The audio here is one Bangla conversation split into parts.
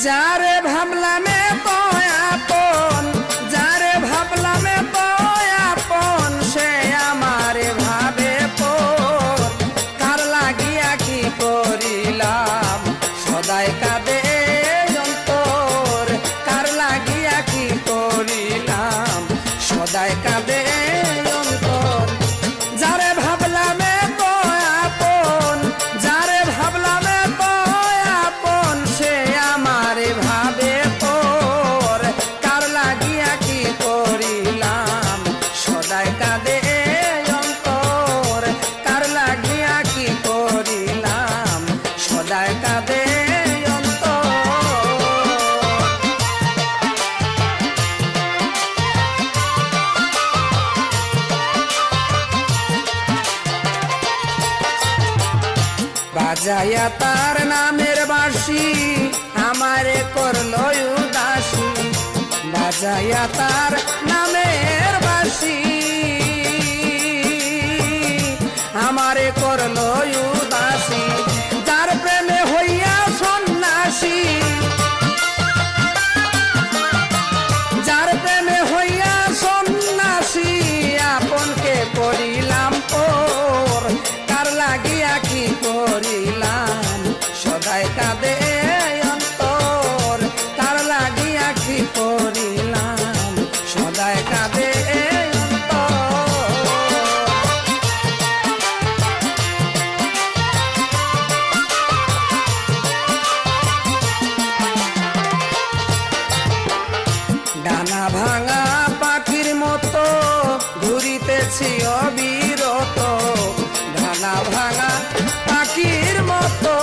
যারে ভাবলামে তো আপন, যারে ভাবলামে তো আপন, সে আমারে ভাবে পর। কার লাগিয়া কি করিলাম সদাই কাঁদে অন্তর, কার লাগিয়া কি করিলাম সদাই কাঁদে অন্তর। যারে ভাবলামে তো আপন, যারে ভাবলামে তো আপন, সে আমারে ভাবে পর। কার লাগিয়া কি করিলাম সদাই কাঁদে অন্তর, কার লাগিয়া কি করিলাম সদাই কাঁদে অন্তর। বাজাইয়া তার নামের বাঁশি আমারে করলো উদাসী, বাজাইয়া তার নামের বাঁশি আমারে করলো উদাসী। যার প্রেমে হইয়া সন্ন্যাসী, যার প্রেমে হইয়া সন্ন্যাসী, আপনকে করিলাম পর। কার লাগিয়া কি করিলাম সদাই কাঁদে অন্তর, কার লাগিয়া কি করিলাম সদাই কাঁদে অন্তর। ডানা ভাঙা পাখির মতো ঘুরিতেছি অবিরত, ডানা ভাঙা পাখির মতো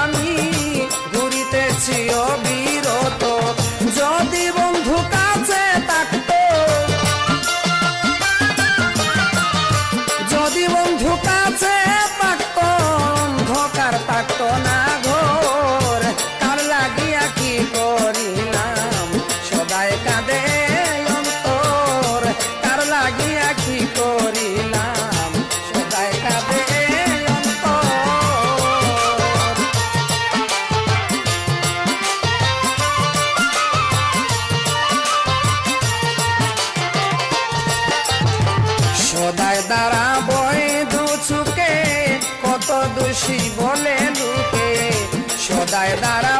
আমি ঘুরিতেছি অবিরত। যদি বন্ধু কাছে থাকতো, যদি বন্ধু কাছে থাকতো, অন্ধকার থাকতো না ঘোর। কার লাগিয়া কি করিলাম সদাই কাঁদে অন্তর, কার লাগিয়া কি করিলাম সদাই কাঁদে অন্তর। সদাই দ্বারা বই দু চুকে কত দোষী বলে লুকে, সদাই দ্বারা